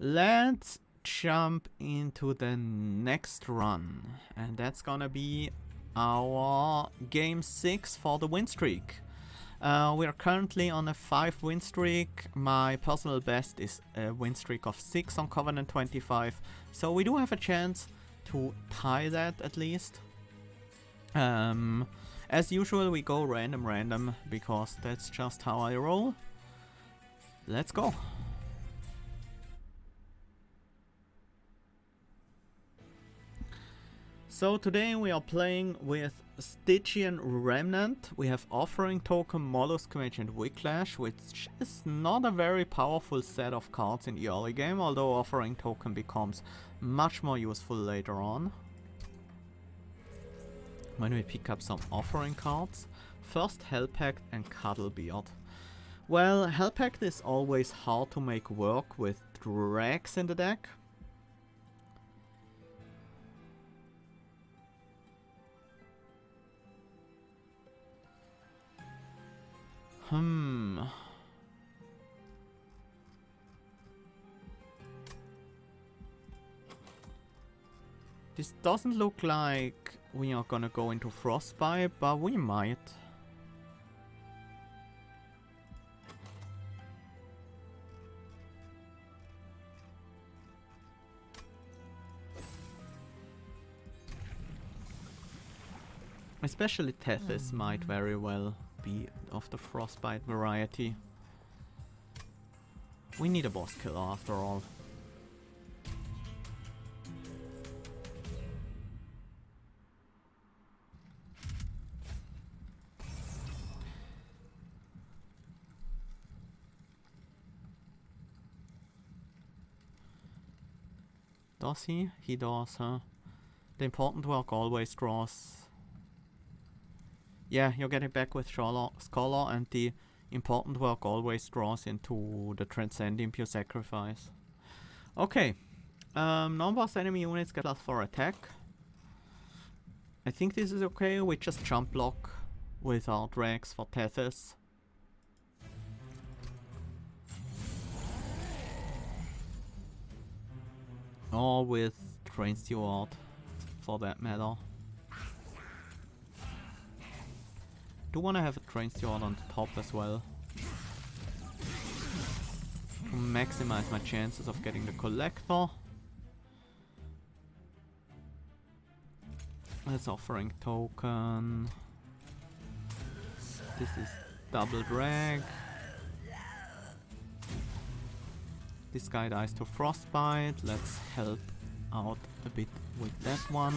Let's jump into the next run. And that's gonna be our game 6 for the win streak. We are currently on a 5 win streak. My personal best is a win streak of 6 on Covenant 25. So we do have a chance to tie that at least. As usual, we go random because that's just how I roll. Let's go. So today we are playing with Stygian Remnant. We have Offering Token, Mollusk Mage and Wicklash, which is not a very powerful set of cards in the early game, although Offering Token becomes much more useful later on when we pick up some Offering cards. First Hellpact and Cuddlebeard. Well, Hellpact is always hard to make work with Drags in the deck. This doesn't look like we are gonna go into Frostbite, but we might. Especially Tethys might very well be of the Frostbite variety. We need a boss killer after all. Does he? He does, huh? The important work always draws. Yeah, you're getting back with Scholar, and the important work always draws into the Transcending Pure Sacrifice. Okay. Non-boss enemy units get plus 4 attack. I think this is okay. We just jump block with our drags for Tethys. Or with Train Steward, for that matter. Do want to have a Train Steward on the top as well, to maximize my chances of getting the Collector. That's Offering Token. This is double drag. This guy dies to Frostbite. Let's help out a bit with that one.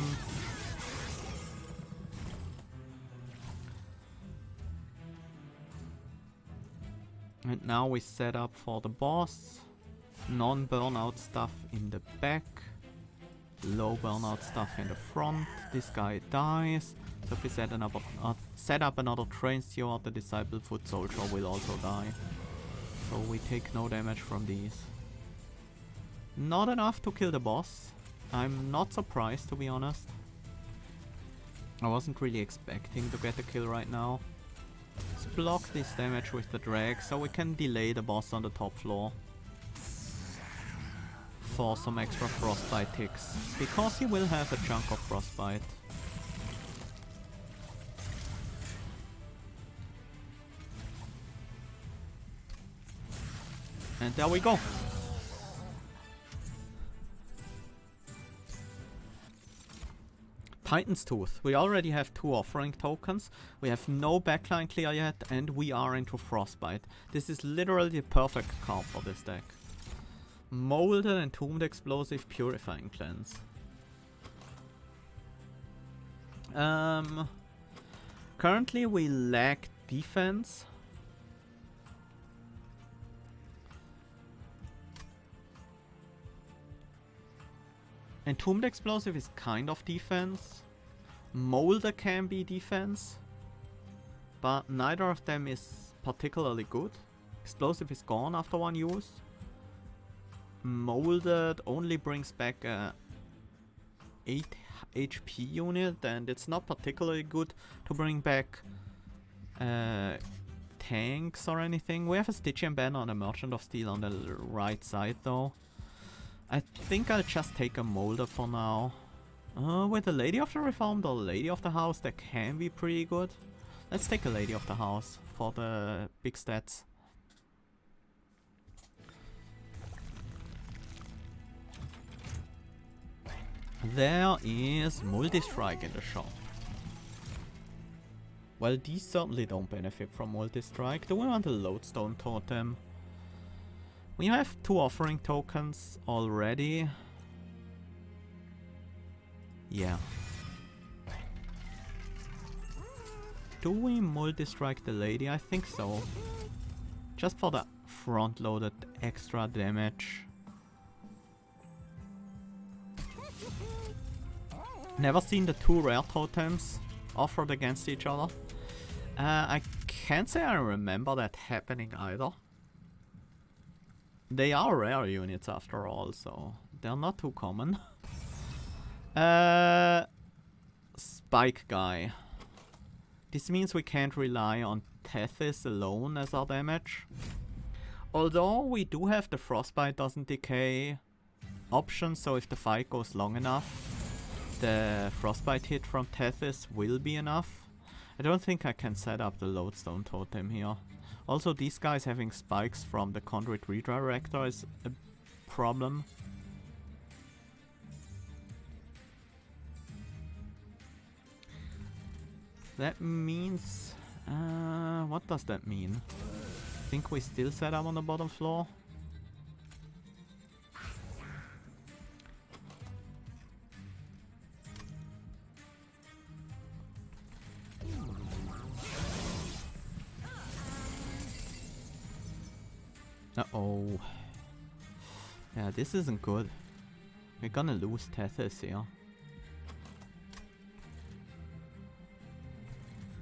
And now we set up for the boss. Non-burnout stuff in the back. Low burnout stuff in the front. This guy dies. So if we set up another Train Steward, the Disciple Foot Soldier will also die. So we take no damage from these. Not enough to kill the boss. I'm not surprised, to be honest. I wasn't really expecting to get a kill right now. Let's block this damage with the drag so we can delay the boss on the top floor for some extra Frostbite ticks, because he will have a chunk of Frostbite. And there we go. Titan's Tooth. We already have 2 Offering Tokens. We have no backline clear yet, and we are into Frostbite. This is literally the perfect card for this deck. Molded, Entombed Explosive, Purifying Cleanse. Currently we lack defense. Entombed Explosive is kind of defense. Molder can be defense. But neither of them is particularly good. Explosive is gone after 1 use. Molded only brings back a 8 HP unit, and it's not particularly good to bring back tanks or anything. We have a Stygian banner on a Merchant of Steel on the right side though. I think I'll just take a molder for now. With the Lady of the Reformed or Lady of the House, that can be pretty good. Let's take a Lady of the House for the big stats. There is multi-strike in the shop. Well, these certainly don't benefit from multi-strike. Do we want a lodestone totem? We have 2 offering tokens already. Yeah. Do we multi-strike the lady? I think so. Just for the front-loaded extra damage. Never seen the 2 rare totems offered against each other. I can't say I remember that happening either. They are rare units after all, so they're not too common. Spike guy. This means we can't rely on Tethys alone as our damage. Although we do have the Frostbite doesn't decay option, so if the fight goes long enough, the Frostbite hit from Tethys will be enough. I don't think I can set up the Lodestone Totem here. Also, these guys having spikes from the Conduit Redirector is a problem. That means... what does that mean? I think we still set up on the bottom floor. Uh-oh. Yeah, this isn't good. We're gonna lose Tethys here.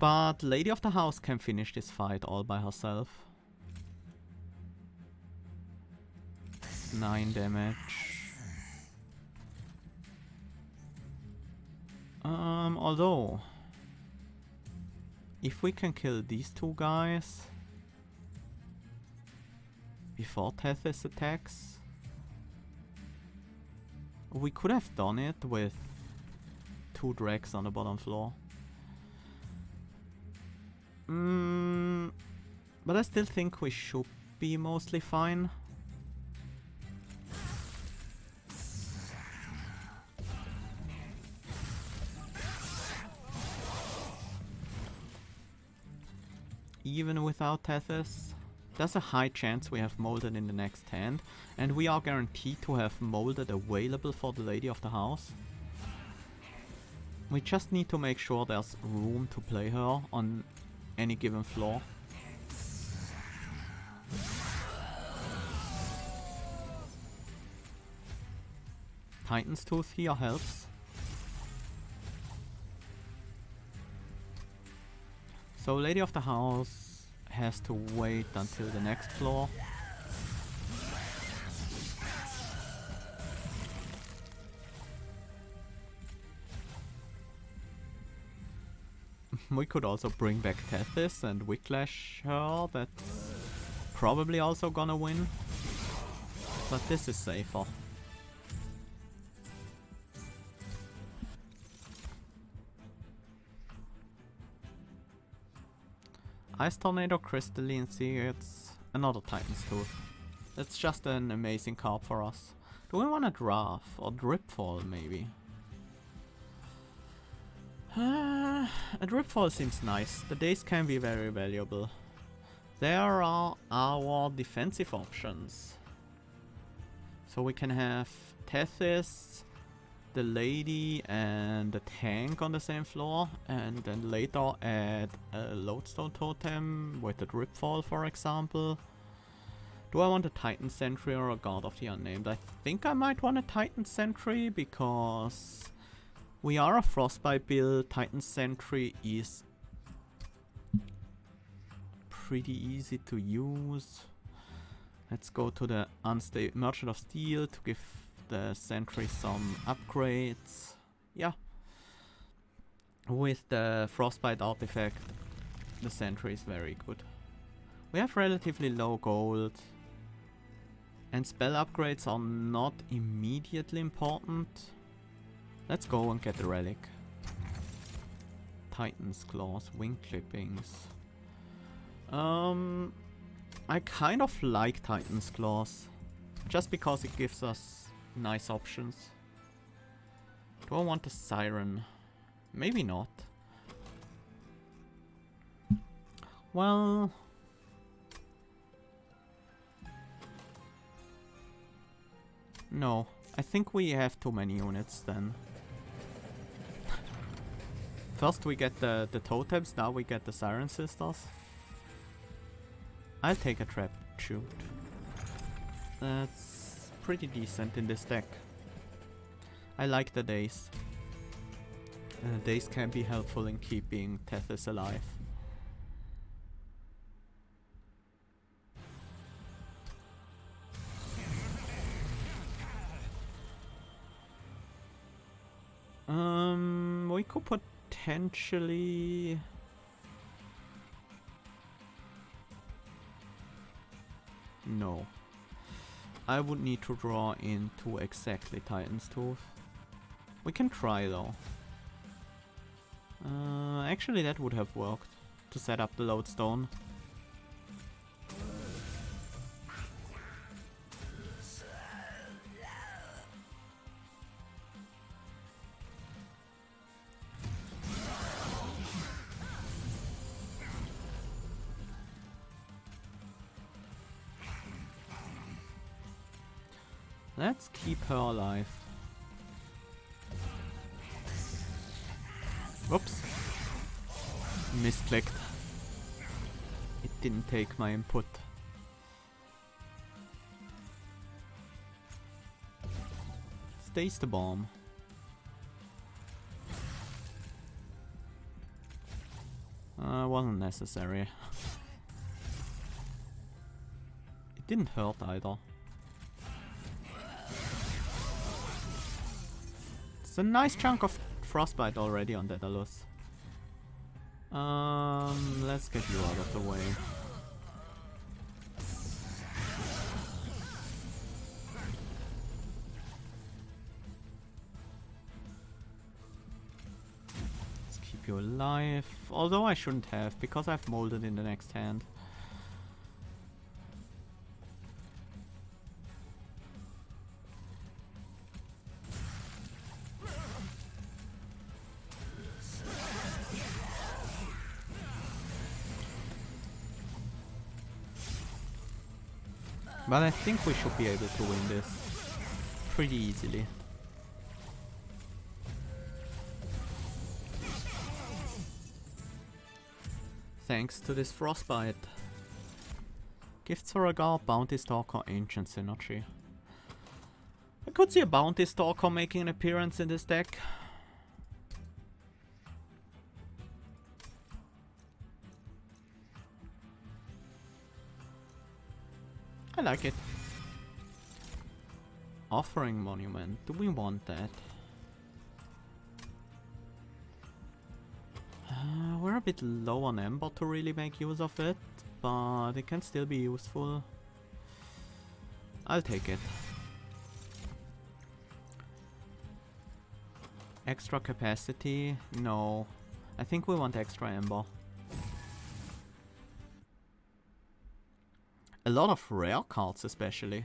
But Lady of the House can finish this fight all by herself. 9 damage. Although... if we can kill these 2 guys... before Tethys attacks... we could have done it with 2 Dregs on the bottom floor. But I still think we should be mostly fine. Even without Tethys, there's a high chance we have Molded in the next hand, and we are guaranteed to have Molded available for the Lady of the House. We just need to make sure there's room to play her on any given floor. Titan's Tooth here helps. So Lady of the House has to wait until the next floor. We could also bring back Tethys and Whiplash her, that's probably also gonna win. But this is safer. Ice Tornado, Crystalline Sea, it's another Titan's Tooth. That's just an amazing card for us. Do we want a Draft or Dripfall maybe? A Dripfall seems nice. The days can be very valuable. There are our defensive options. So we can have Tethys, the Lady and the Tank on the same floor, and then later add a Lodestone Totem with a Dripfall, for example. Do I want a Titan Sentry or a Guard of the Unnamed? I think I might want a Titan Sentry because we are a Frostbite build. Titan Sentry is pretty easy to use. Let's go to the Merchant of Steel to give the Sentry some upgrades. Yeah. With the Frostbite artifact, the Sentry is very good. We have relatively low gold. And spell upgrades are not immediately important. Let's go and get the relic. Titan's claws, wing clippings. I kind of like Titan's claws. Just because it gives us nice options. Do I want a siren? Maybe not. Well... no, I think we have too many units then. First we get the totems, now we get the Siren Sisters. I'll take a trap shoot. That's pretty decent in this deck. I like the days. Days can be helpful in keeping Tethys alive. We could potentially... no. I would need to draw into exactly Titan's Tooth. We can try though. Actually that would have worked to set up the lodestone. Let's keep her alive. Whoops. Misclicked. It didn't take my input. Stays the bomb. Wasn't necessary. It didn't hurt either. It's a nice chunk of frostbite already on Daedalus. Let's get you out of the way. Let's keep you alive. Although I shouldn't have, because I've molded in the next hand. But I think we should be able to win this pretty easily. Thanks to this frostbite. Gifts for a guard, Bounty Stalker, Ancient Synergy. I could see a Bounty Stalker making an appearance in this deck. I like it. Offering Monument. Do we want that? We're a bit low on Ember to really make use of it, but it can still be useful. I'll take it. Extra capacity? No. I think we want extra Ember. A lot of rare cards especially.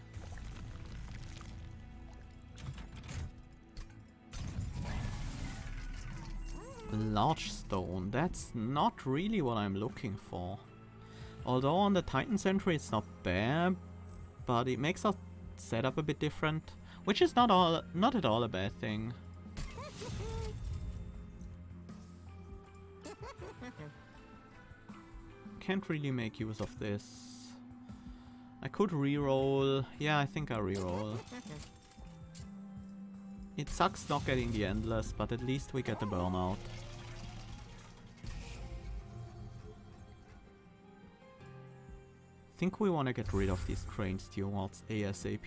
Large stone, that's not really what I'm looking for. Although on the Titan Sentry it's not bad, but it makes our setup a bit different, which is not at all a bad thing. Can't really make use of this. I could reroll. Yeah, I think I'll reroll. It sucks not getting the Endless, but at least we get the Burnout. I think we want to get rid of these Crane Stewards ASAP.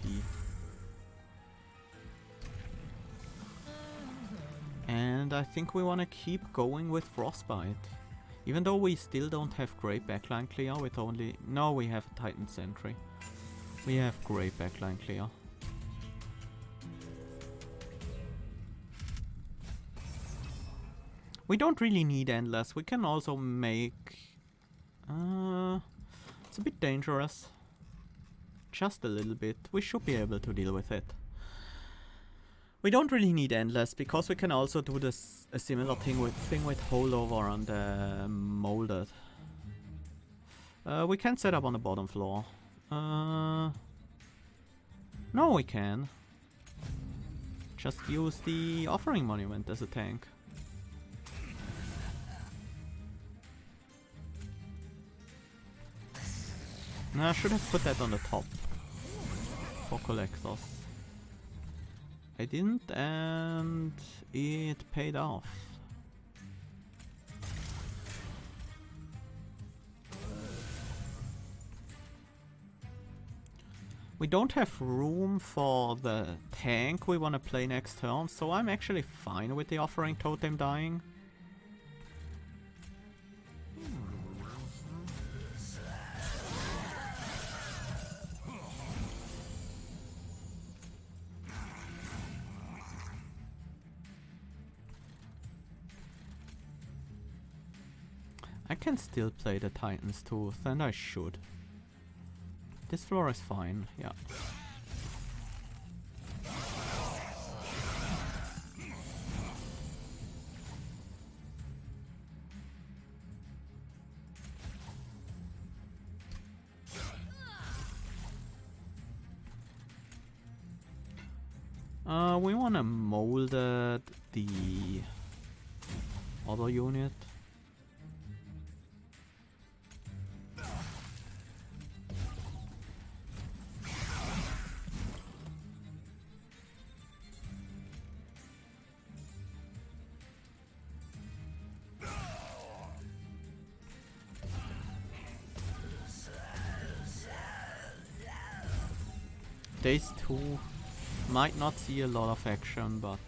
And I think we want to keep going with Frostbite. Even though we still don't have great backline clear with only... no, we have a Titan Sentry. We have great backline clear. We don't really need endless. We can also make... it's a bit dangerous. Just a little bit. We should be able to deal with it. We don't really need endless because we can also do this a similar thing with holdover on the molded. We can set up on the bottom floor. No, we can. Just use the offering monument as a tank. I should have put that on the top for collectors. I didn't, and it paid off. We don't have room for the tank we want to play next turn, so I'm actually fine with the offering totem dying. I can still play the Titan's Tooth, and I should. This floor is fine, yeah. We wanna mold the other unit. Days 2 might not see a lot of action, but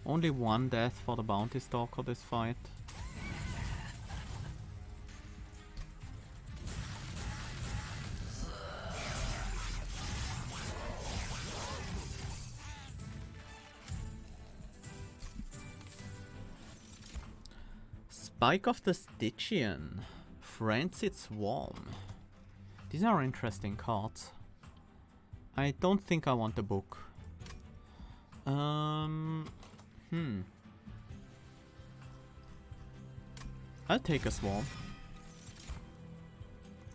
only one death for the Bounty Stalker this fight. Spike of the Stygian. Frenzied Swarm. These are interesting cards. I don't think I want the book. I'll take a Swarm.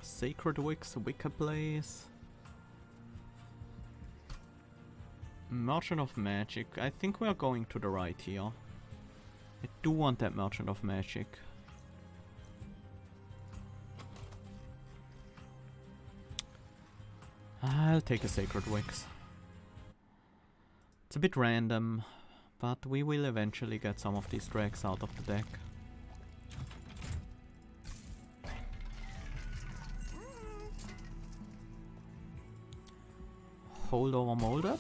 Sacred Wicks, Wicked Blaze. Merchant of Magic. I think we are going to the right here. I do want that Merchant of Magic. I'll take a Sacred Wicks. It's a bit random, but we will eventually get some of these drags out of the deck. Holdover Molded.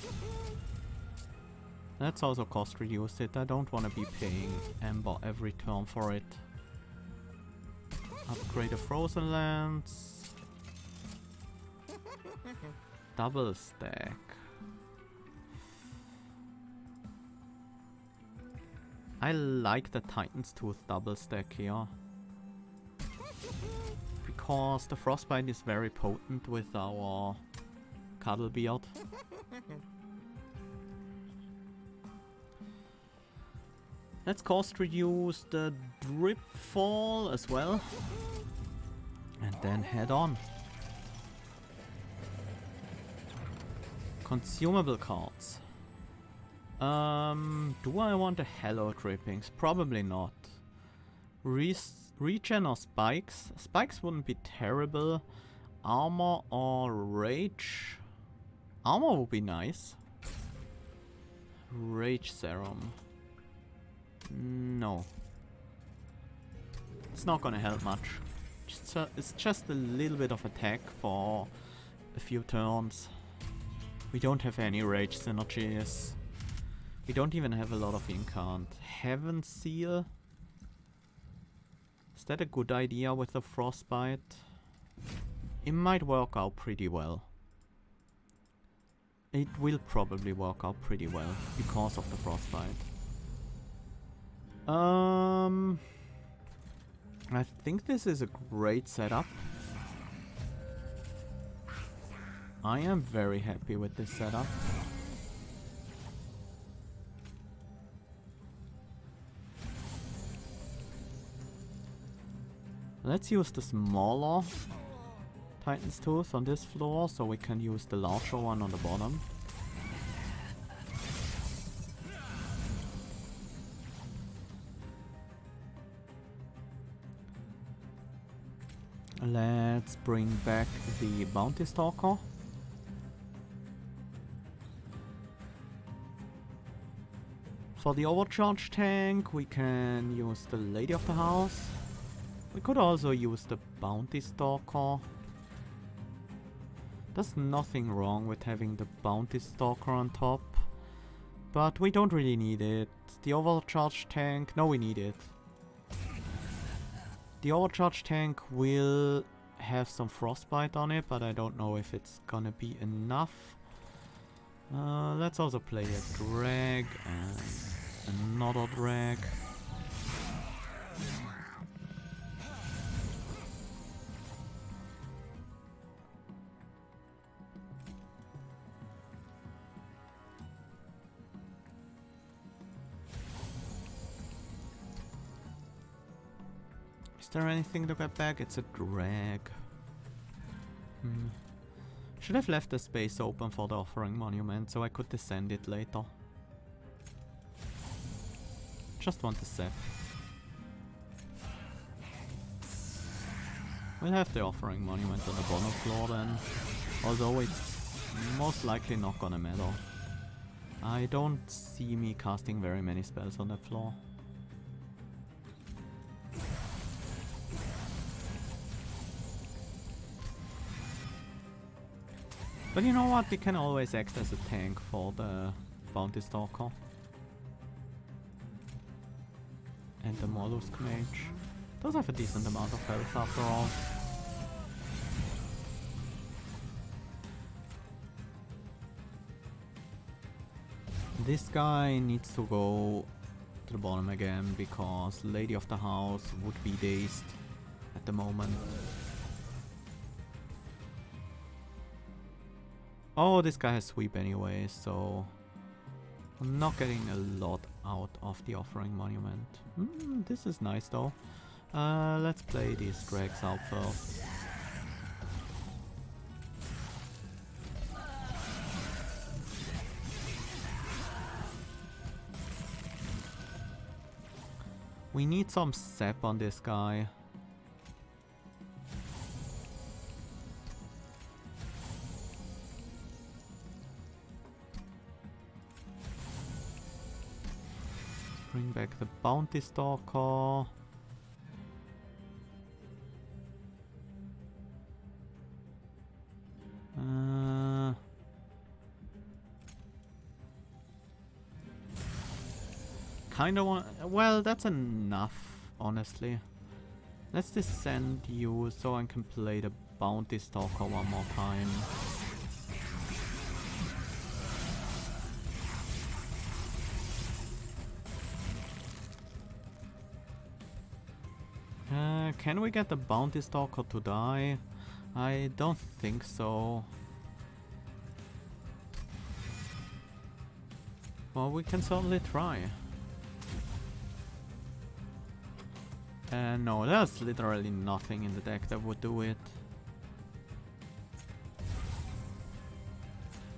Let's also cost reduce it. I don't want to be paying Ember every turn for it. Upgrade the Frozen Lands. Double stack. I like the Titan's Tooth double stack here. Because the Frostbite is very potent with our Cuddlebeard. Let's cost reduce the Dripfall as well. And then head on. Consumable cards. Do I want a Hello Drippings? Probably not. Regen or Spikes? Spikes wouldn't be terrible. Armor or Rage? Armor would be nice. Rage Serum. No. It's not gonna help much. It's just a little bit of attack for a few turns. We don't have any Rage synergies. We don't even have a lot of Incant. Heaven Seal. Is that a good idea with the frostbite? It might work out pretty well. It will probably work out pretty well because of the frostbite. I think this is a great setup. I am very happy with this setup. Let's use the smaller Titan's Tooth on this floor so we can use the larger one on the bottom. Let's bring back the Bounty Stalker. For the overcharge tank, we can use the Lady of the House. We could also use the Bounty Stalker. There's nothing wrong with having the Bounty Stalker on top, but we don't really need it. The overcharge tank, no, we need it. The overcharge tank will have some frostbite on it, but I don't know if it's gonna be enough. Let's also play a drag and another drag. Is there anything to get back? It's a drag. Should have left the space open for the offering monument so I could descend it later. Just want to set. We'll have the offering monument on the bottom floor then, although it's most likely not gonna matter. I don't see me casting very many spells on that floor. But you know what, we can always act as a tank for the Bounty Stalker. And the Mollusk Mage. Those have a decent amount of health after all. This guy needs to go to the bottom again because Lady of the House would be dazed at the moment. Oh, this guy has sweep anyway, so I'm not getting a lot out of the offering monument. This is nice though. Let's play these drags out first. We need some sap on this guy. Bring back the Bounty Stalker. Kinda want. Well, that's enough, honestly. Let's descend you so I can play the Bounty Stalker one more time. Can we get the Bounty Stalker to die? I don't think so. Well, we can certainly try. No, there's literally nothing in the deck that would do it.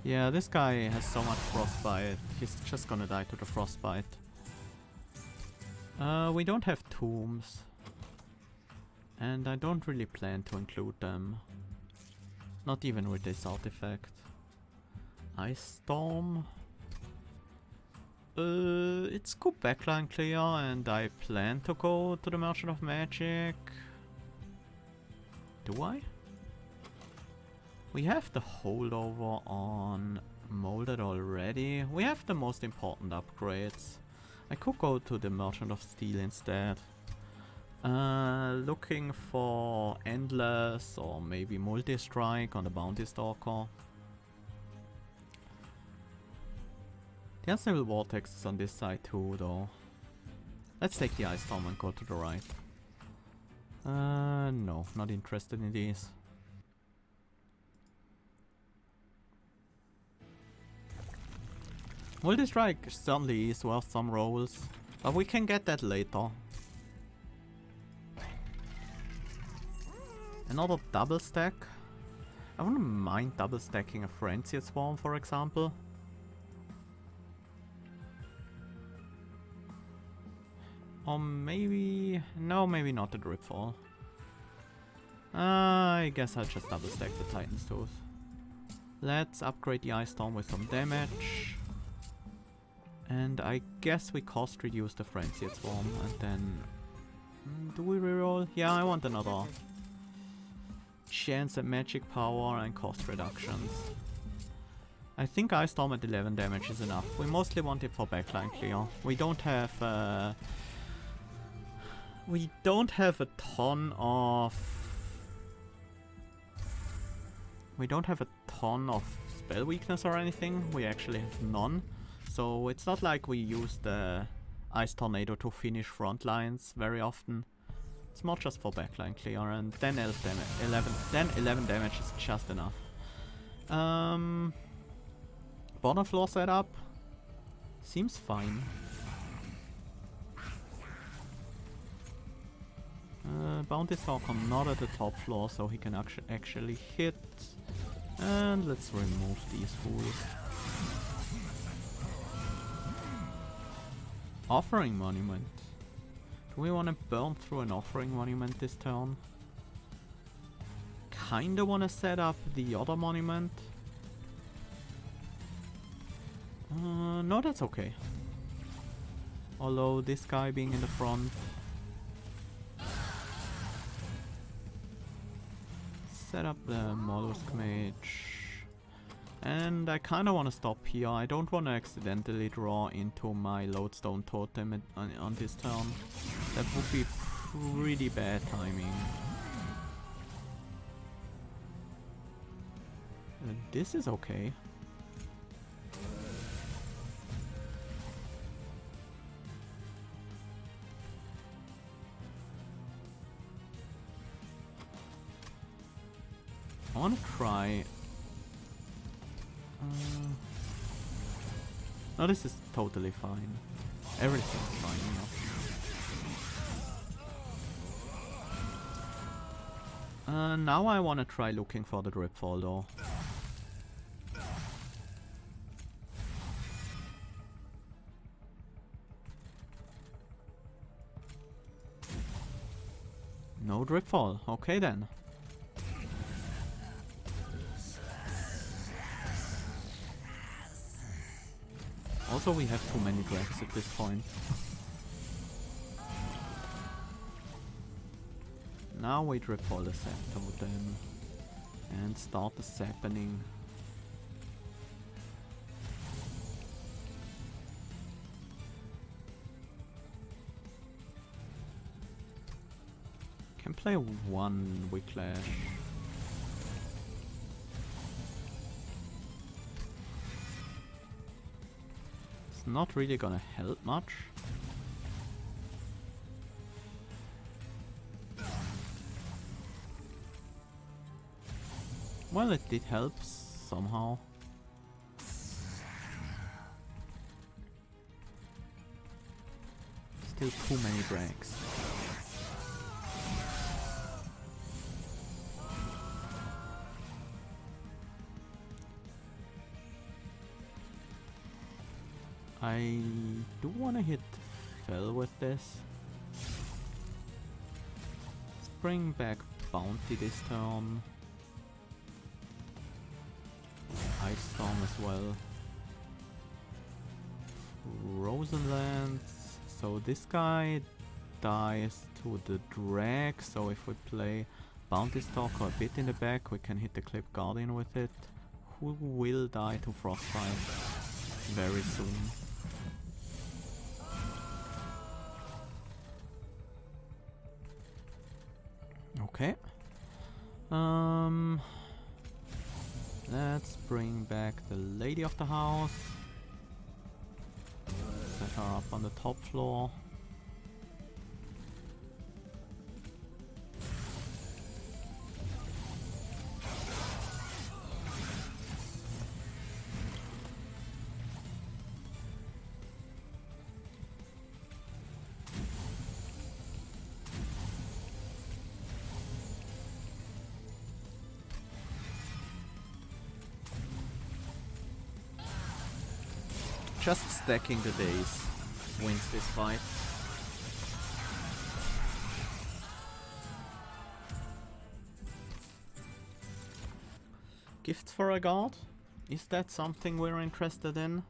Yeah, this guy has so much frostbite. He's just gonna die to the frostbite. We don't have tombs. And I don't really plan to include them. Not even with this artifact. Ice Storm. It's good backline clear and I plan to go to the Merchant of Magic. Do I? We have the holdover on Molded already. We have the most important upgrades. I could go to the Merchant of Steel instead. Looking for Endless or maybe Multi-Strike on the Bounty Stalker. The Unstable Vortex is on this side too, though. Let's take the Ice Storm and go to the right. No, not interested in these. Multi-Strike certainly is worth some rolls, but we can get that later. Another double stack. I wouldn't mind double stacking a Frenzied Swarm, for example. Or maybe... no, maybe not the Dripfall. I guess I'll just double stack the Titan's Tooth. Let's upgrade the Ice Storm with some damage. And I guess we cost reduce the Frenzied Swarm and then... do we reroll? Yeah, I want another chance at magic power and cost reductions. I think Ice Storm at 11 damage is enough. We mostly want it for backline clear. We don't have a ton of... we don't have a ton of spell weakness or anything. We actually have none. So it's not like we use the Ice Tornado to finish front lines very often. It's more just for backline clear, and then 11 damage is just enough. Bottom floor setup seems fine. Bounty Stalker not at the top floor, so he can actually hit. And let's remove these fools. Offering Monument. Do we want to burn through an Offering Monument this turn? Kinda want to set up the other monument. No, that's okay. Although this guy being in the front. Set up the Mollusk Mage. And I kinda wanna stop here. I don't wanna accidentally draw into my Lodestone Totem on this turn. That would be pretty bad timing. This is okay. I wanna try... no, this is totally fine. Everything's fine here. Now I wanna try looking for the Dripfall though. No Dripfall, okay then. Also, we have too many drags at this point. Now we Dripfall the Sap Totem and start the Sappening. Can play one Whiplash. Not really gonna help much. Well, it did help somehow. Still too many drags. I do want to hit Fell with this. Let's bring back Bounty this turn. Ice Storm as well. Frozen Lands. So this guy dies to the drag, so if we play Bounty Stalker a bit in the back, we can hit the Clip Guardian with it. Who will die to Frostbite very soon. Okay. Let's bring back the lady of the house. Set her up on the top floor. Just stacking the days wins this fight. Gifts for a guard? Is that something we're interested in?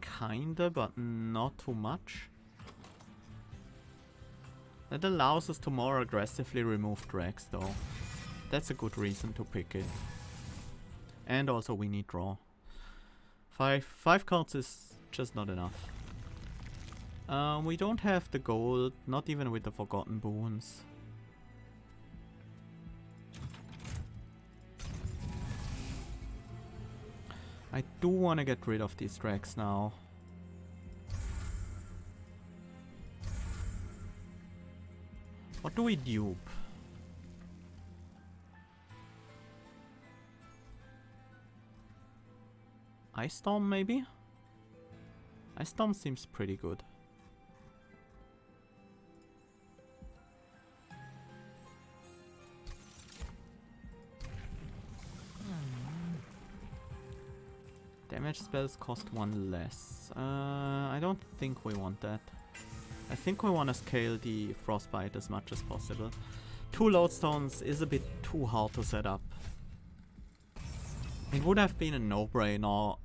Kinda, but not too much. That allows us to more aggressively remove drags though. That's a good reason to pick it. And also we need draw. Five cards is just not enough. We don't have the gold, not even with the Forgotten Boons. I do want to get rid of these drags now. What do we dupe? Ice Storm maybe? Ice Storm seems pretty good. Damage spells cost one less. I don't think we want that. I think we want to scale the Frostbite as much as possible. 2 Lodestones is a bit too hard to set up. It would have been a no-brainer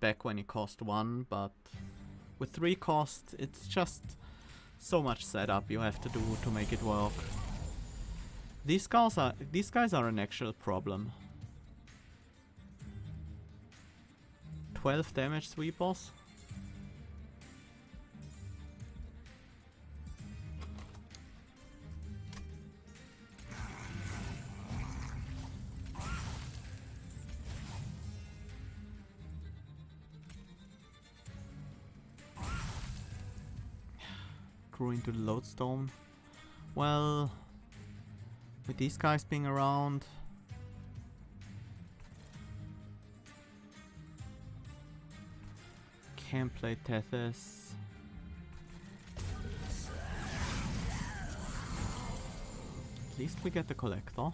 back when it cost 1, but with 3 cost, it's just so much setup you have to do to make it work. These guys are an actual problem. 12 damage sweepers. Grew into the Lodestone. Well, with these guys being around, can play Tethys. At least we get the Collector.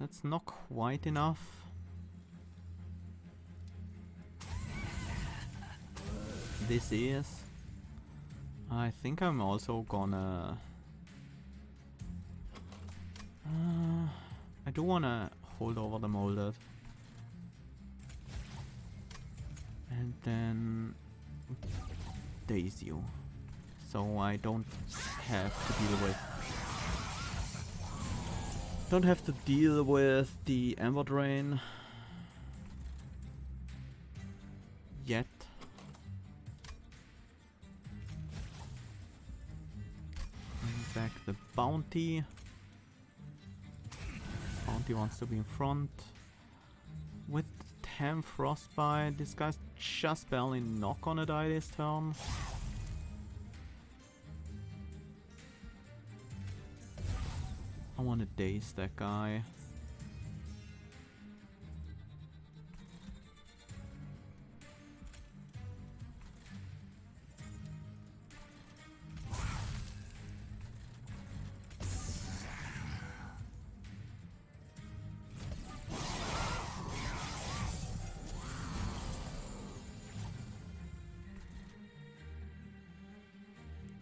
That's not quite enough. This is. I think I'm also gonna... I do wanna hold over the Molded. And then daze you. So I don't have to deal with... Don't have to deal with the Ember Drain. Yet. Back the Bounty. Bounty wants to be in front. With 10 Frostbite, this guy's just barely not gonna die this turn. I wanna daze that guy.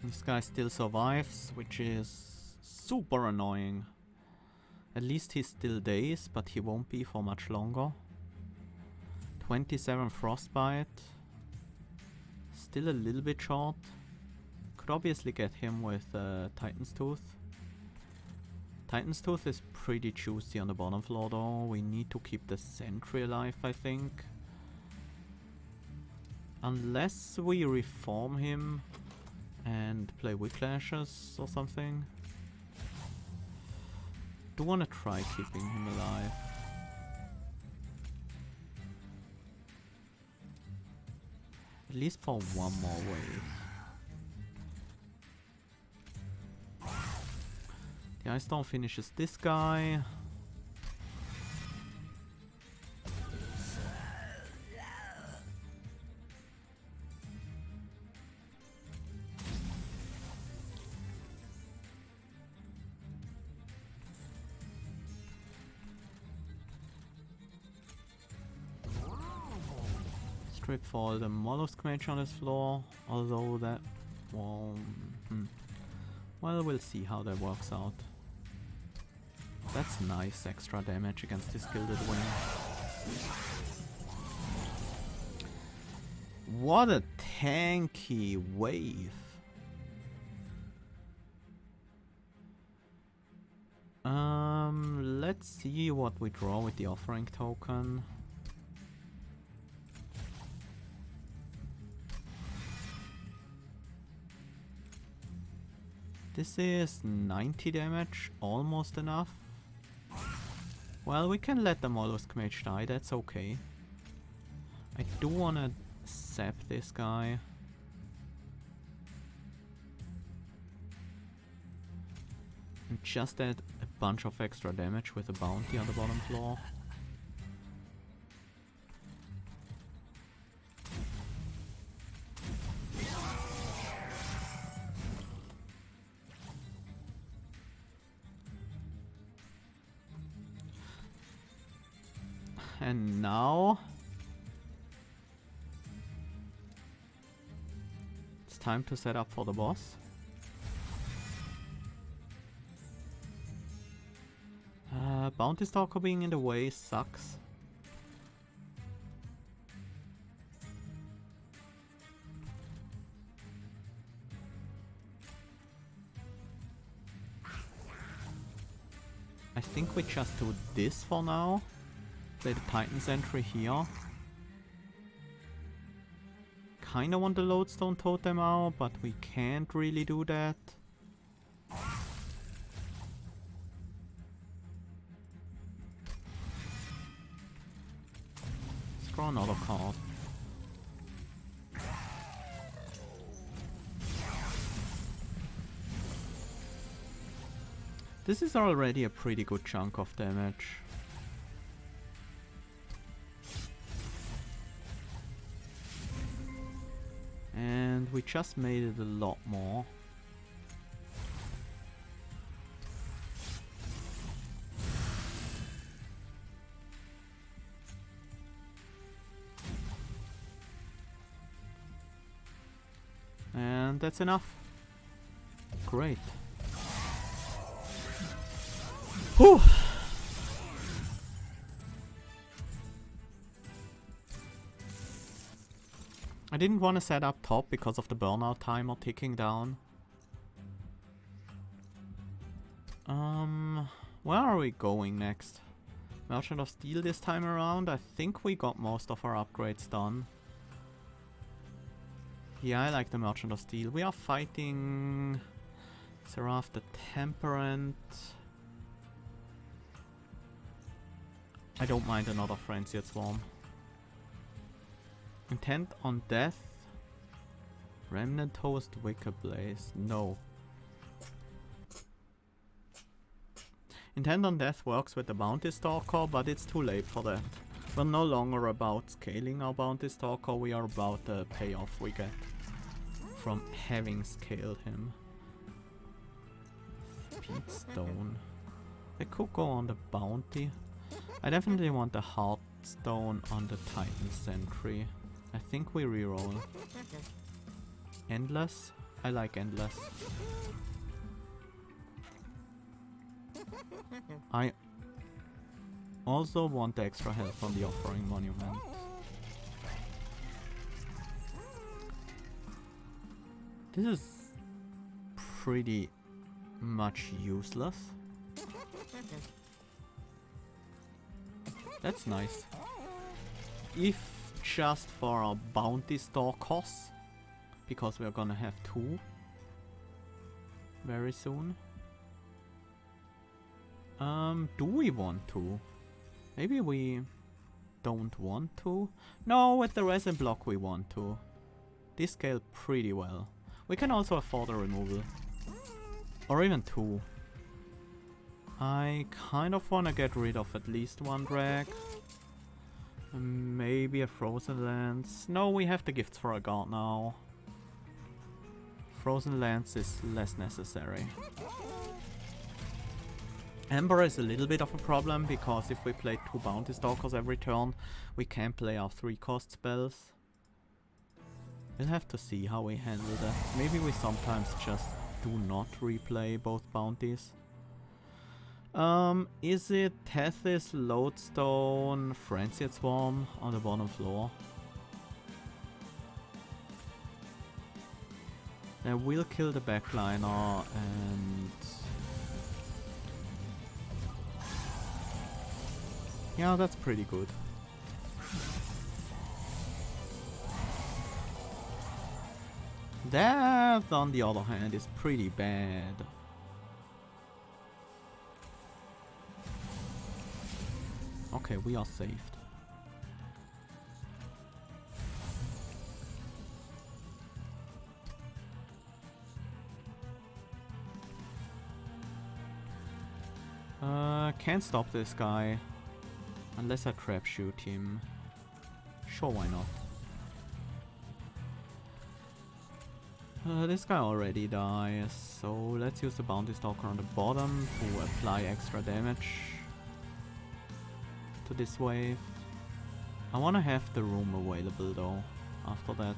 This guy still survives, which is super annoying. At least he's still dazed, but he won't be for much longer. 27 Frostbite. Still a little bit short. Could obviously get him with Titan's Tooth. Titan's Tooth is pretty juicy on the bottom floor though. We need to keep the Sentry alive, I think. Unless we reform him and play Whiplashes or something. Do want to try keeping him alive. At least for one more wave. The Ice Storm finishes this guy. Strip for the Mollusk Mage on this floor, although that won't... Well, we'll see how that works out. That's nice extra damage against this Gilded Wing. What a tanky wave! Let's see what we draw with the Offering Token. This is 90 damage, almost enough. Well, we can let the Mollusk Mage die, that's okay. I do wanna sap this guy. And just add a bunch of extra damage with a bounty on the bottom floor. And now it's time to set up for the boss. Bounty Stalker being in the way sucks. I think we just do this for now. Play the Titan Sentry here. Kinda want the Lodestone Totem out, but we can't really do that. Let's draw another card. This is already a pretty good chunk of damage. And we just made it a lot more. And that's enough. Great. Whew. I didn't want to set up top because of the burnout timer ticking down. Where are we going next? Merchant of Steel this time around? I think we got most of our upgrades done. Yeah, I like the Merchant of Steel. We are fighting Seraph the Temperant. I don't mind another Frenzied Swarm. Intent on Death. Remnant Host, Wicker Blaze. No. Intent on Death works with the Bounty Stalker, but it's too late for that. We're no longer about scaling our Bounty Stalker, we are about the payoff we get from having scaled him. Speedstone. I could go on the Bounty. I definitely want the Heartstone on the Titan Sentry. I think we reroll. Endless? I like Endless. I also want the extra health from the Offering Monument. This is pretty much useless. That's nice. If just for our bounty store costs, because we're gonna have 2 very soon. Do we want to? Maybe we don't want to? No, with the resin block we want to. This scale pretty well. We can also afford a removal. Or even 2. I kind of want to get rid of at least 1 drag. Maybe a Frozen Lance. No, we have the gifts for a guard now. Frozen Lance is less necessary. Ember is a little bit of a problem, because if we play 2 Bounty Stalkers every turn, we can't play our 3-cost spells. We'll have to see how we handle that. Maybe we sometimes just do not replay both bounties. Is it Tethys, Lodestone, Frenzied Swarm on the bottom floor? Then we'll kill the backliner and... yeah, that's pretty good. That, on the other hand, is pretty bad. Okay, we are saved. Can't stop this guy. Unless I trap shoot him. Sure, why not? This guy already dies, so let's use the Bounty Stalker on the bottom to apply extra damage to this wave. I wanna have the room available though, after that.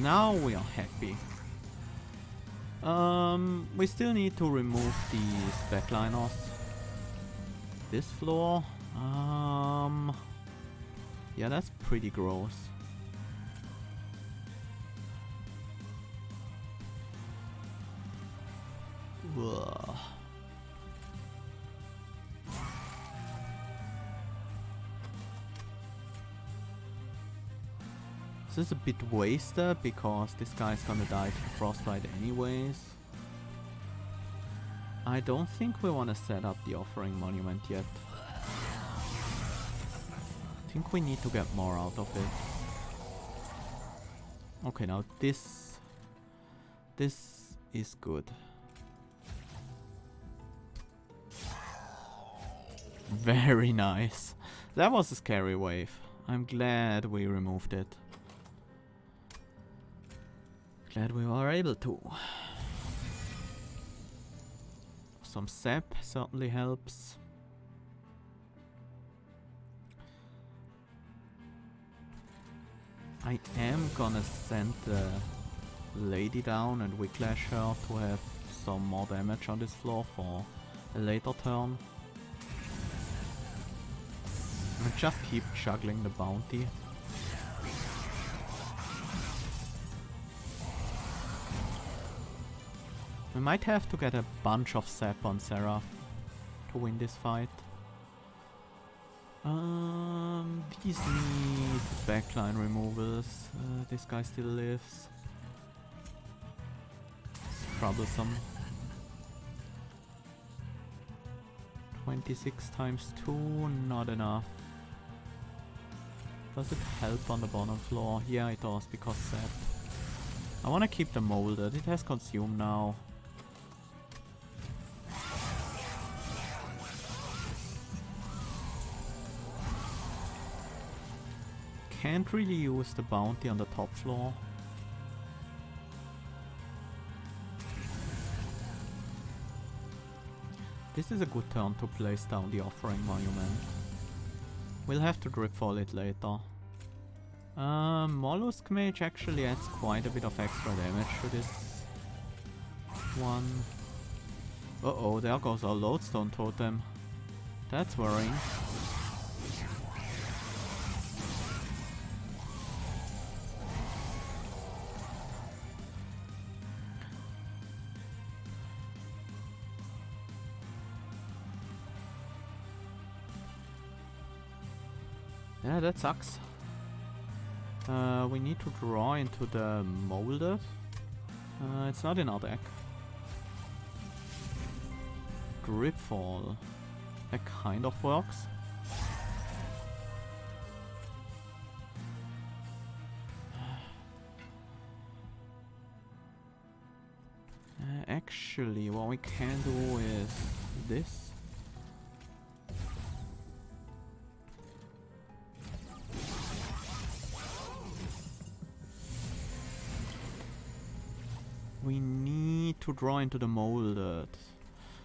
Now we are happy. We still need to remove these backliners. This floor, yeah, that's pretty gross. Ugh. This is a bit wasted because this guy's gonna die to frostbite anyways. I don't think we want to set up the offering monument yet. I think we need to get more out of it. Okay, now this is good. Very nice. That was a scary wave. I'm glad we removed it. Glad we were able to. Some sap certainly helps. I am gonna send the lady down and whiplash her to have some more damage on this floor for a later turn. And just keep juggling the bounty. We might have to get a bunch of sap on Seraph to win this fight. These need backline removals. This guy still lives. It's troublesome. 26 times 2, not enough. Does it help on the bottom floor? Yeah, it does, because sap. I wanna keep them molded. It has consumed now. Can't really use the bounty on the top floor. This is a good turn to place down the offering monument. We'll have to drip fall it later. Mollusk Mage actually adds quite a bit of extra damage to this one. Uh-oh, there goes our Lodestone Totem. That's worrying. Yeah, that sucks. We need to draw into the molded. It's not in our deck. Gripfall. That kind of works. Actually, what we can do is this. We need to draw into the molded.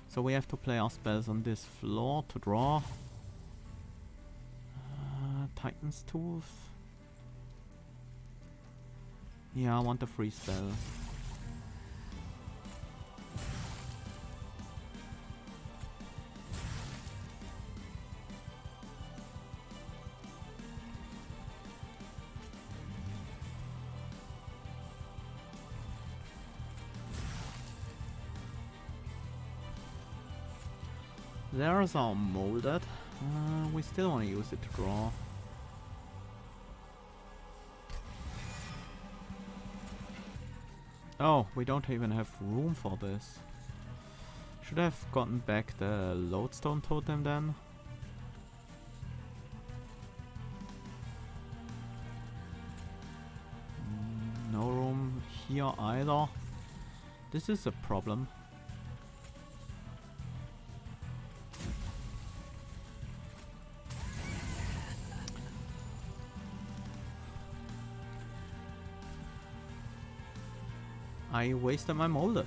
So we have to play our spells on this floor to draw. Titan's Tooth. Yeah, I want a free spell. There's our molded. We still want to use it to draw. Oh, we don't even have room for this. Should have gotten back the lodestone totem then. No room here either. This is a problem. I wasted my molded.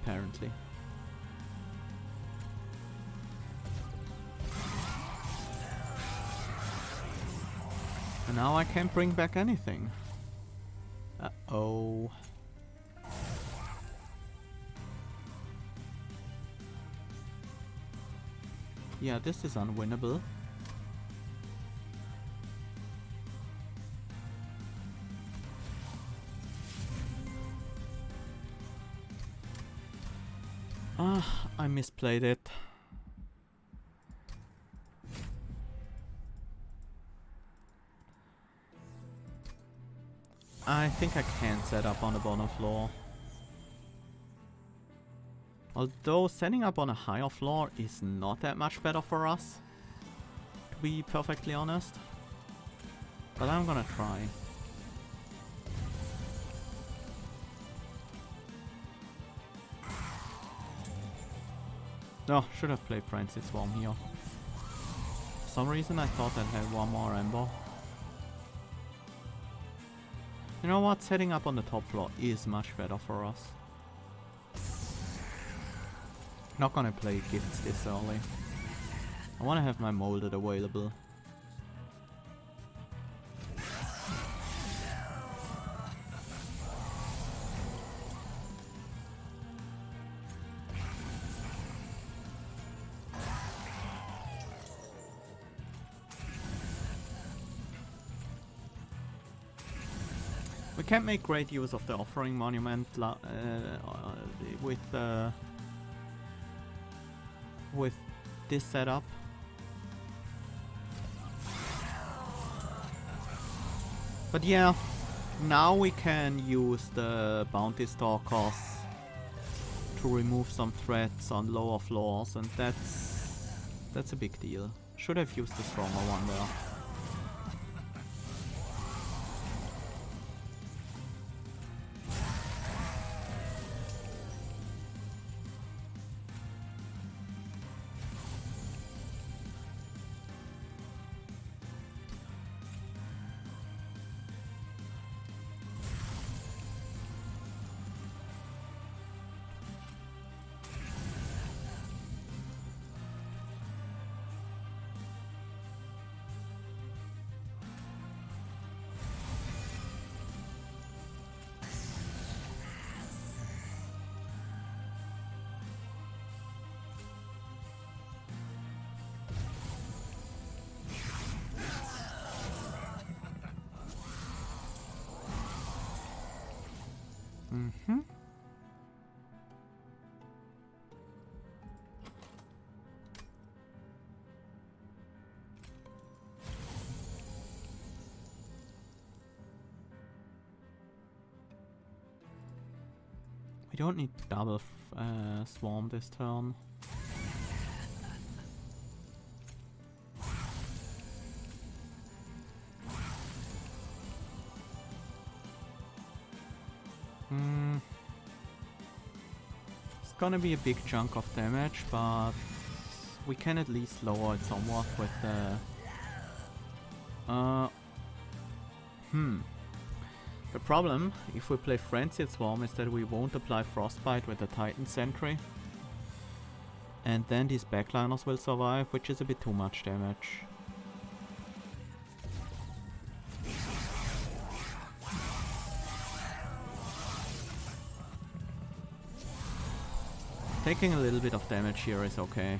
Apparently. And now I can't bring back anything. Uh-oh. Yeah, this is unwinnable. I misplayed it. I think I can set up on the bottom floor. Although setting up on a higher floor is not that much better for us, to be perfectly honest. But I'm gonna try. No, should have played Frenzy Swarm here. For some reason I thought that had one more Ember. You know what? Setting up on the top floor is much better for us. Not gonna play gifts this early. I wanna have my molded available. We can't make great use of the Offering Monument with this setup. But yeah, now we can use the Bounty Stalkers to remove some threats on lower floors, and that's a big deal. Should have used the stronger one there. Mm-hmm. We don't need double swarm this turn. It's gonna be a big chunk of damage, but we can at least lower it somewhat with the... The problem, if we play Frenzied Swarm, is that we won't apply Frostbite with the Titan Sentry. And then these backliners will survive, which is a bit too much damage. Taking a little bit of damage here is okay.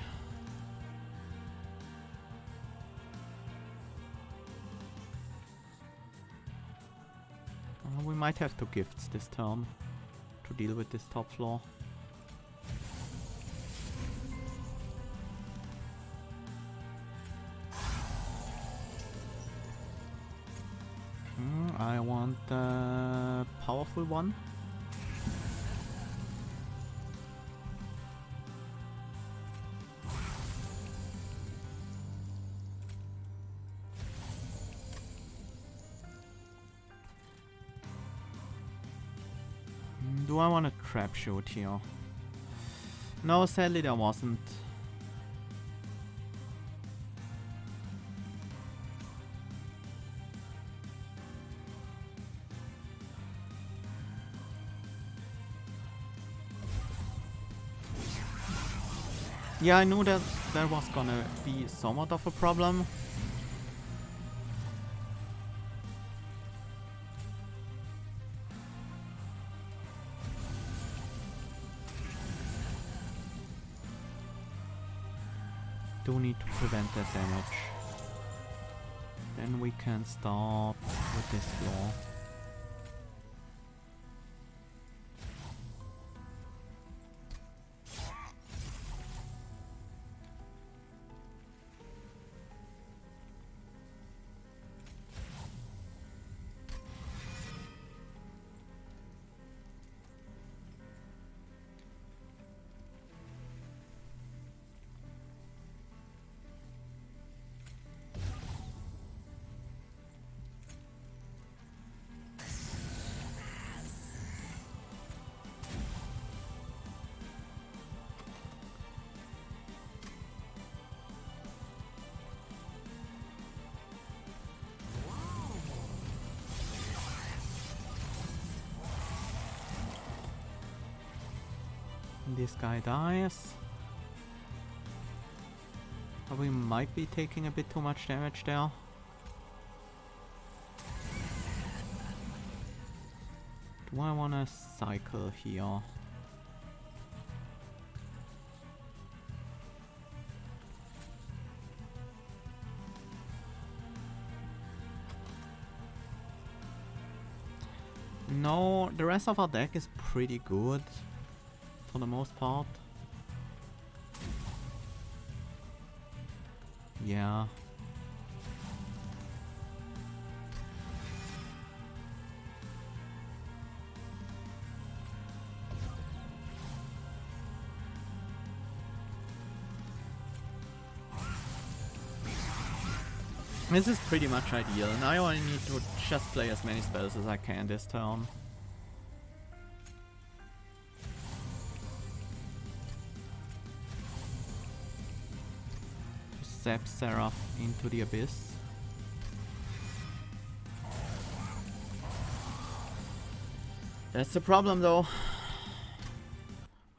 We might have to gifts this turn to deal with this top floor. I want the powerful one. Do I want a trap shoot here? No, sadly there wasn't. Yeah, I knew that there was gonna be somewhat of a problem. Do need to prevent that damage. Then we can start with this floor. This guy dies. But we might be taking a bit too much damage there. Do I want to cycle here? No, the rest of our deck is pretty good. For the most part. Yeah. This is pretty much ideal. Now I only need to just play as many spells as I can this turn. Zap Seraph into the abyss. That's the problem though.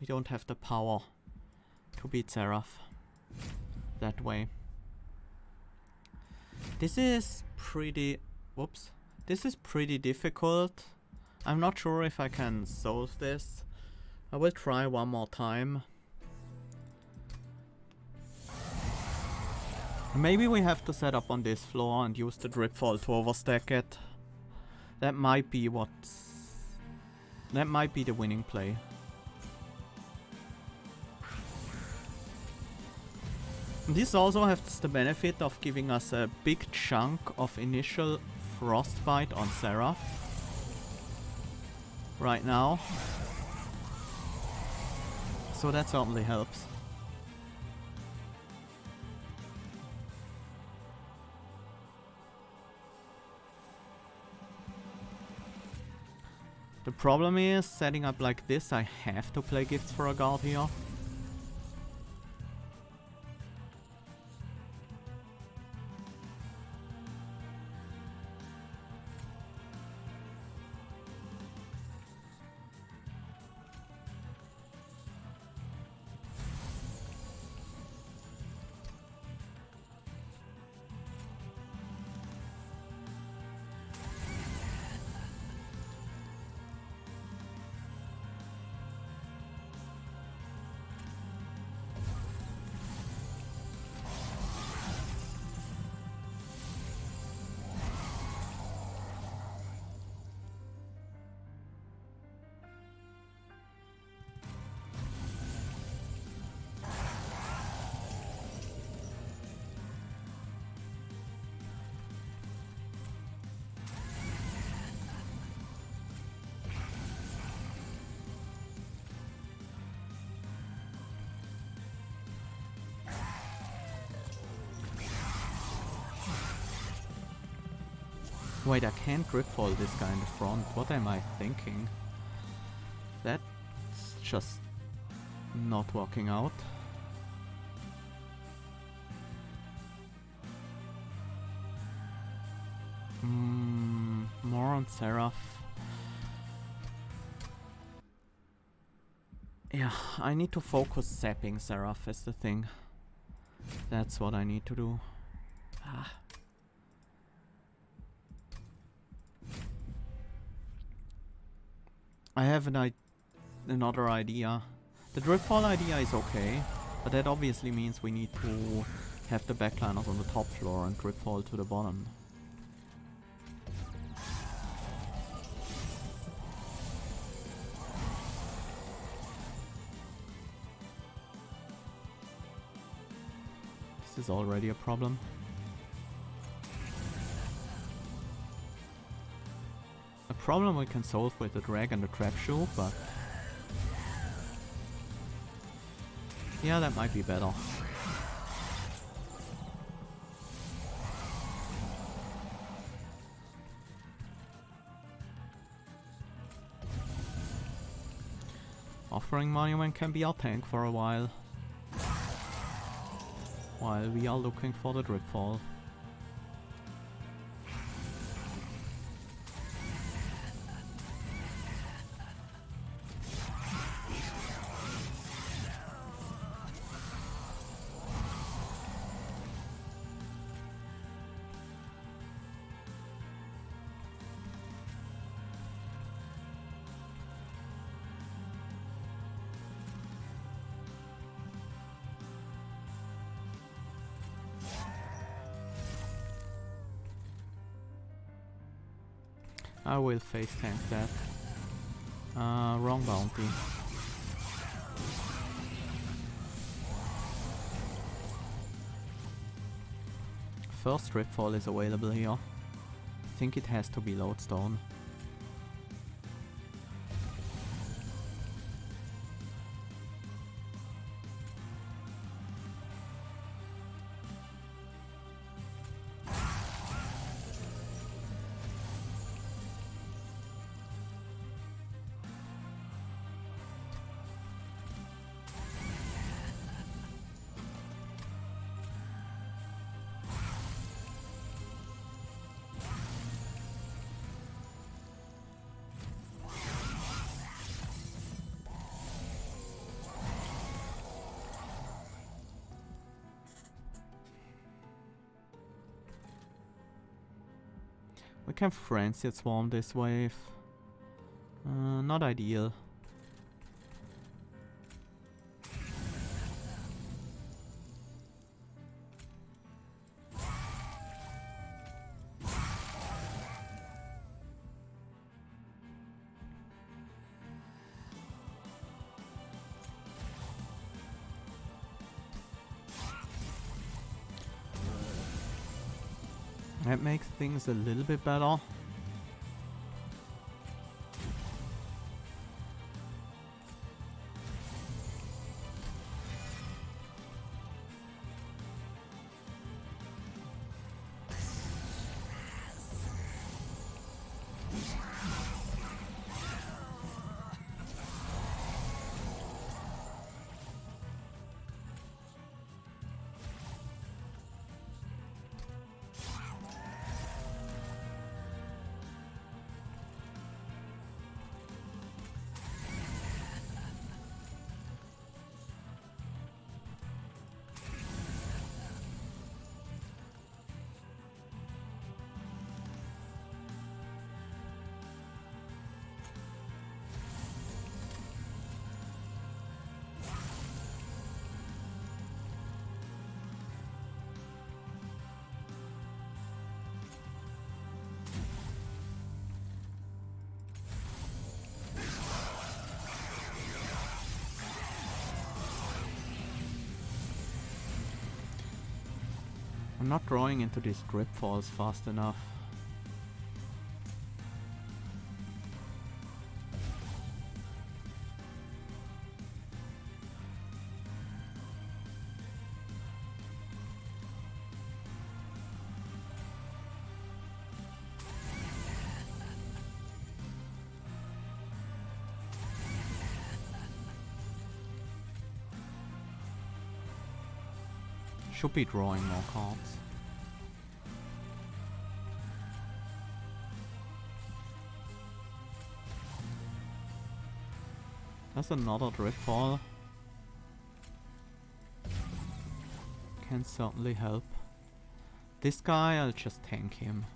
We don't have the power to beat Seraph that way. This is pretty... Whoops. This is pretty difficult. I'm not sure if I can solve this. I will try one more time. Maybe we have to set up on this floor and use the Dripfall to overstack it. That might be the winning play. This also has the benefit of giving us a big chunk of initial Frostbite on Seraph. Right now. so that certainly helps. The problem is, setting up like this, I have to play Gifts for a Guard here. Wait, I can't Gripfall this guy in the front. What am I thinking? That's just not working out. More on Seraph. Yeah, I need to focus zapping Seraph is the thing. That's what I need to do. Ah. I have another idea. The Dripfall idea is okay, but that obviously means we need to have the backliners on the top floor and Dripfall to the bottom. This is already a problem. A problem we can solve with the drag and the trap shoe, but yeah, that might be better. Offering Monument can be our tank for a while we are looking for the Dripfall. I will face tank that. Wrong bounty. First Dripfall is available here. I think it has to be Lodestone. We can Frenzy Swarm this wave. Not ideal. That makes things a little bit better. I'm not drawing into these drip falls fast enough. Should be drawing more cards. That's another drip fall. Can certainly help. This guy, I'll just tank him.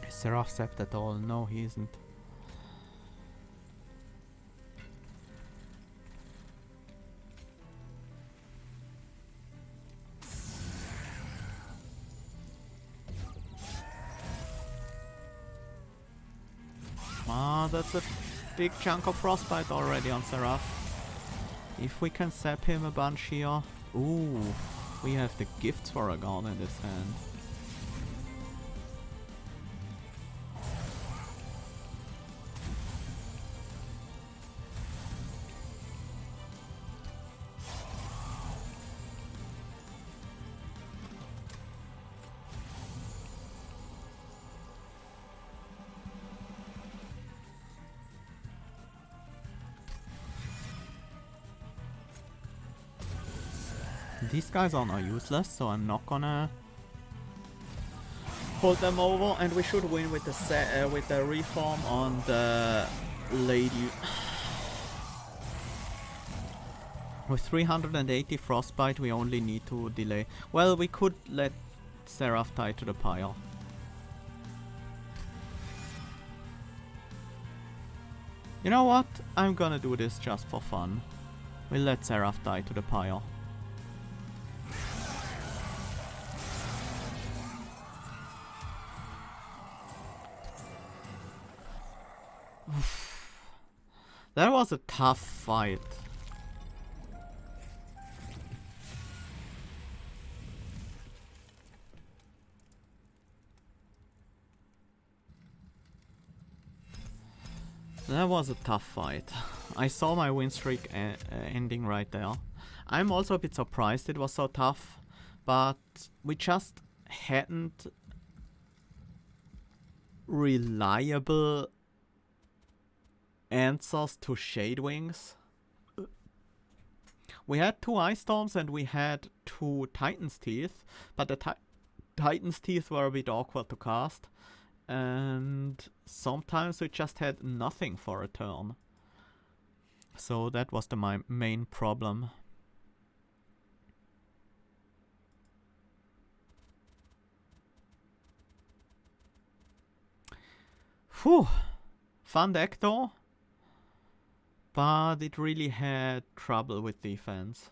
Is Seraph Sept at all? No, he isn't. Ah, that's a big chunk of frostbite already on Seraph. If we can zap him a bunch here. Ooh, we have the gifts for a god in this hand. These guys are now useless, so I'm not gonna hold them over, and we should win with the reform on the lady. With 380 frostbite, we only need to delay. Well, we could let Seraph tie to the pile. You know what? I'm gonna do this just for fun. We'll let Seraph die to the pile. That was a tough fight. That was a tough fight. I saw my win streak ending right there. I'm also a bit surprised it was so tough, but we just hadn't reliable answers to Shadewings. We had 2 Ice Storms and we had 2 Titan's Teeth, but the Titan's Teeth were a bit awkward to cast, and sometimes we just had nothing for a turn. So that was my main problem. Whew! Fun deck though. But it really had trouble with defense.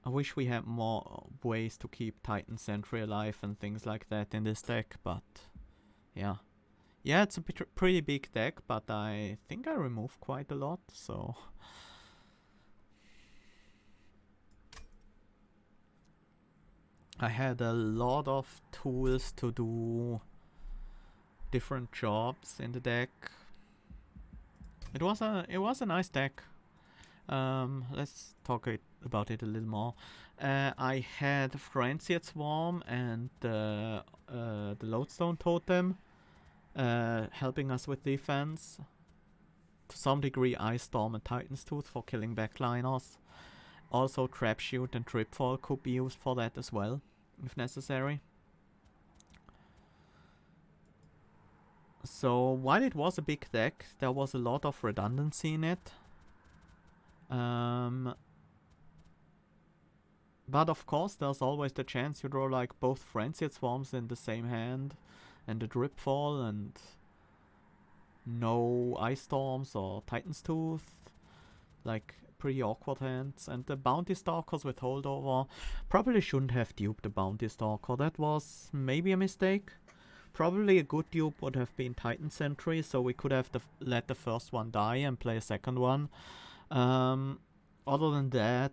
I wish we had more ways to keep Titan Sentry alive and things like that in this deck, but yeah. Yeah, it's a pretty big deck, but I think I removed quite a lot, so... I had a lot of tools to do different jobs in the deck. It was a nice deck. Let's talk about it a little more. I had Frenzied Swarm and the Lodestone Totem helping us with defense. To some degree, Ice Storm and Titan's Tooth for killing backliners. Also, Trap Shoot and Tripfall could be used for that as well, if necessary. So, while it was a big deck, there was a lot of redundancy in it. But of course, there's always the chance you draw like both Frenzied Swarms in the same hand, and the Dripfall, and no Ice Storms or Titan's Tooth. Like, pretty awkward hands. And the Bounty Stalkers with Holdover probably shouldn't have duped the Bounty Stalker. That was maybe a mistake. Probably a good dupe would have been Titan Sentry, so we could have let the first one die and play a second one. Other than that,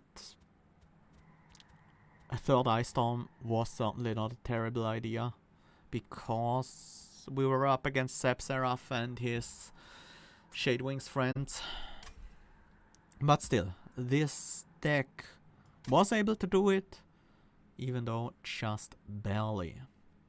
a third Ice Storm was certainly not a terrible idea, because we were up against Sepseraph and his Shadewing's friends. But still, this deck was able to do it, even though just barely.